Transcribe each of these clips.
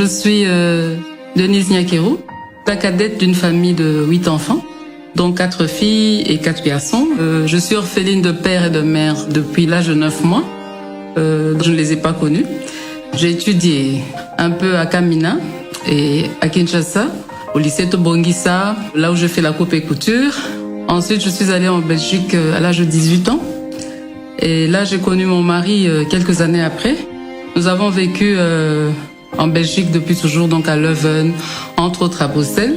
Je suis Denise Nyakeru, la cadette d'une famille de 8 enfants, dont 4 filles et 4 garçons. Je suis orpheline de père et de mère depuis l'âge de 9 mois. Je ne les ai pas connus. J'ai étudié un peu à Kamina et à Kinshasa, au lycée Tobongisa, là où je fais la coupe et couture. Ensuite, je suis allée en Belgique à l'âge de 18 ans. Et là, j'ai connu mon mari quelques années après. Nous avons vécu en Belgique depuis toujours, donc à Leuven, entre autres à Bruxelles.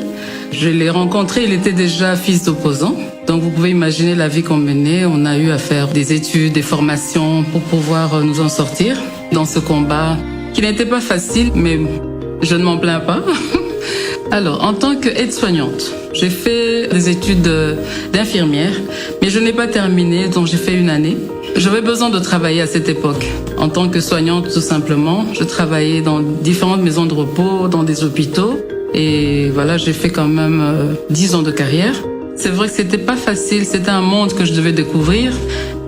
Je l'ai rencontré, il était déjà fils d'opposant. Donc vous pouvez imaginer la vie qu'on menait. On a eu à faire des études, des formations pour pouvoir nous en sortir dans ce combat qui n'était pas facile, mais je ne m'en plains pas. Alors, en tant qu'aide-soignante, j'ai fait des études d'infirmière, mais je n'ai pas terminé, donc j'ai fait une année. J'avais besoin de travailler à cette époque. En tant que soignante, tout simplement, je travaillais dans différentes maisons de repos, dans des hôpitaux. Et voilà, j'ai fait quand même 10 ans de carrière. C'est vrai que c'était pas facile, c'était un monde que je devais découvrir.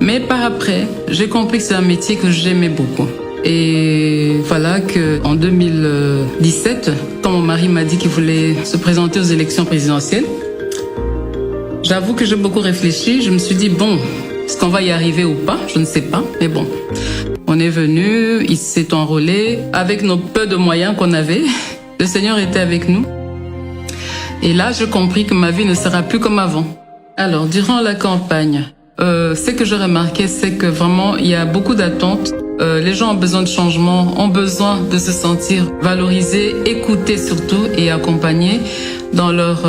Mais par après, j'ai compris que c'est un métier que j'aimais beaucoup. Et voilà que en 2017, quand mon mari m'a dit qu'il voulait se présenter aux élections présidentielles, j'avoue que j'ai beaucoup réfléchi. Je me suis dit, bon, est-ce qu'on va y arriver ou pas? Je ne sais pas, mais bon. On est venu, il s'est enrôlé avec nos peu de moyens qu'on avait. Le Seigneur était avec nous. Et là, j'ai compris que ma vie ne sera plus comme avant. Alors, durant la campagne, ce que j'ai remarqué, c'est que vraiment, il y a beaucoup d'attentes. Les gens ont besoin de changement, ont besoin de se sentir valorisés, écoutés surtout et accompagnés dans leur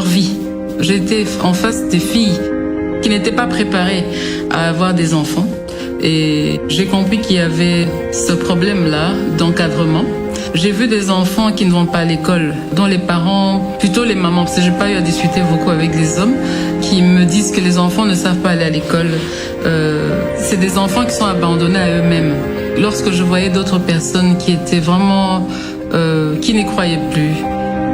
vie. J'étais en face des filles qui n'étaient pas préparées à avoir des enfants. Et j'ai compris qu'il y avait ce problème-là d'encadrement. J'ai vu des enfants qui ne vont pas à l'école, dont les parents, plutôt les mamans, parce que j'ai pas eu à discuter beaucoup avec les hommes, qui me disent que les enfants ne savent pas aller à l'école. C'est des enfants qui sont abandonnés à eux-mêmes. Lorsque je voyais d'autres personnes qui étaient vraiment, qui n'y croyaient plus,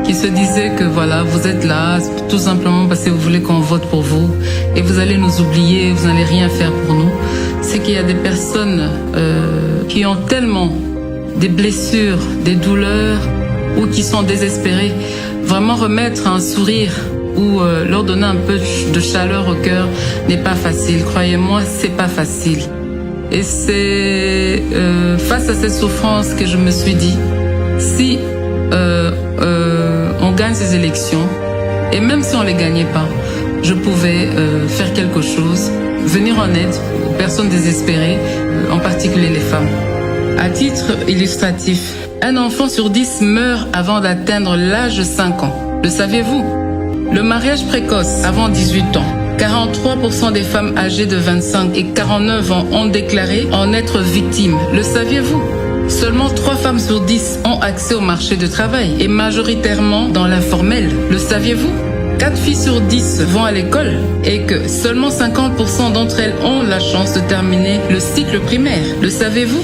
qui se disaient que voilà, vous êtes là tout simplement parce que vous voulez qu'on vote pour vous et vous allez nous oublier, vous n'allez rien faire pour nous. C'est qu'il y a des personnes qui ont tellement des blessures, des douleurs ou qui sont désespérées. Vraiment remettre un sourire ou leur donner un peu de chaleur au cœur n'est pas facile. Croyez-moi, c'est pas facile. Et c'est face à cette souffrance que je me suis dit, si on gagne ces élections, et même si on les gagnait pas, je pouvais faire quelque chose, venir en aide aux personnes désespérées, en particulier les femmes. À titre illustratif, un enfant sur 10 meurt avant d'atteindre l'âge de 5 ans. Le saviez-vous? Le mariage précoce avant 18 ans. 43% des femmes âgées de 25 et 49 ans ont déclaré en être victimes. Le saviez-vous? Seulement 3 femmes sur 10 ont accès au marché du travail et majoritairement dans l'informel. Le saviez-vous? 4 filles sur 10 vont à l'école et que seulement 50% d'entre elles ont la chance de terminer le cycle primaire. Le savez-vous?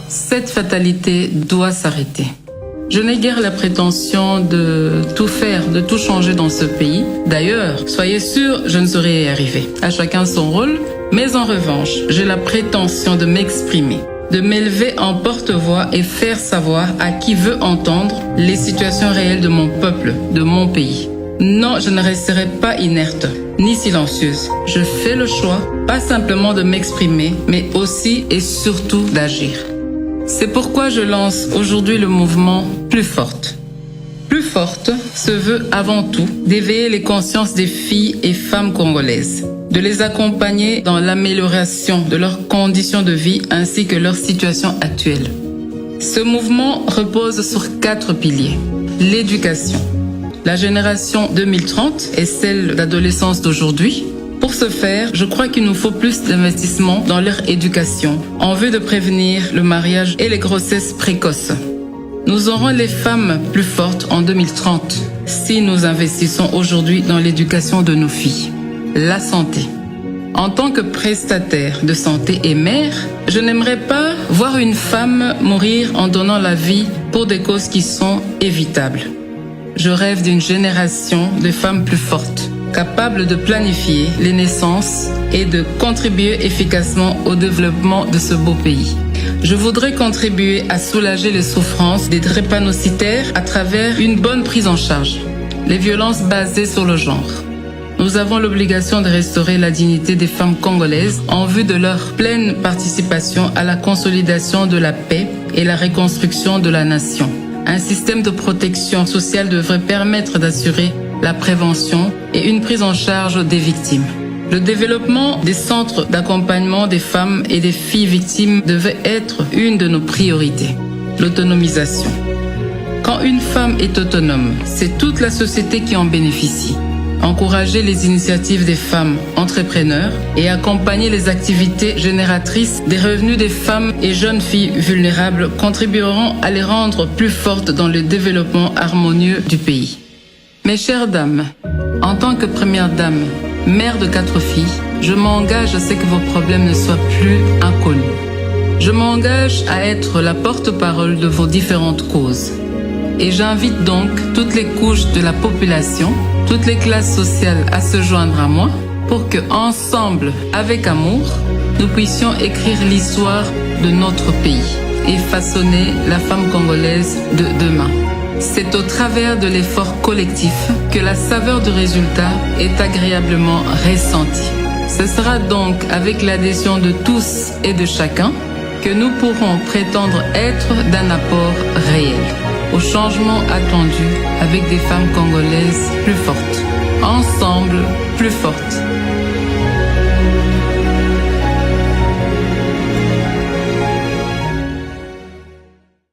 Cette fatalité doit s'arrêter. Je n'ai guère la prétention de tout faire, de tout changer dans ce pays. D'ailleurs, soyez sûrs, je ne saurais y arriver. À chacun son rôle, mais en revanche, j'ai la prétention de m'exprimer, de m'élever en porte-voix et faire savoir à qui veut entendre les situations réelles de mon peuple, de mon pays. Non, je ne resterai pas inerte, ni silencieuse. Je fais le choix, pas simplement de m'exprimer, mais aussi et surtout d'agir. C'est pourquoi je lance aujourd'hui le mouvement Plus Forte. Plus Forte se veut avant tout d'éveiller les consciences des filles et femmes congolaises, de les accompagner dans l'amélioration de leurs conditions de vie ainsi que leur situation actuelle. Ce mouvement repose sur 4 piliers. L'éducation. La génération 2030 est celle d'adolescence d'aujourd'hui. Pour ce faire, je crois qu'il nous faut plus d'investissement dans leur éducation en vue de prévenir le mariage et les grossesses précoces. Nous aurons les femmes plus fortes en 2030 si nous investissons aujourd'hui dans l'éducation de nos filles. La santé. En tant que prestataire de santé et mère, je n'aimerais pas voir une femme mourir en donnant la vie pour des causes qui sont évitables. Je rêve d'une génération de femmes plus fortes, capables de planifier les naissances et de contribuer efficacement au développement de ce beau pays. Je voudrais contribuer à soulager les souffrances des drépanocytaires à travers une bonne prise en charge. Les violences basées sur le genre. Nous avons l'obligation de restaurer la dignité des femmes congolaises en vue de leur pleine participation à la consolidation de la paix et la reconstruction de la nation. Un système de protection sociale devrait permettre d'assurer la prévention et une prise en charge des victimes. Le développement des centres d'accompagnement des femmes et des filles victimes devait être une de nos priorités. L'autonomisation. Quand une femme est autonome, c'est toute la société qui en bénéficie. Encourager les initiatives des femmes entrepreneurs et accompagner les activités génératrices des revenus des femmes et jeunes filles vulnérables contribueront à les rendre plus fortes dans le développement harmonieux du pays. Mes chères dames, en tant que première dame, mère de 4 filles, je m'engage à ce que vos problèmes ne soient plus inconnus. Je m'engage à être la porte-parole de vos différentes causes. Et j'invite donc toutes les couches de la population, toutes les classes sociales à se joindre à moi pour que, ensemble, avec amour, nous puissions écrire l'histoire de notre pays et façonner la femme congolaise de demain. C'est au travers de l'effort collectif que la saveur du résultat est agréablement ressentie. Ce sera donc avec l'adhésion de tous et de chacun que nous pourrons prétendre être d'un apport réel au changement attendu avec des femmes congolaises plus fortes. Ensemble, plus fortes.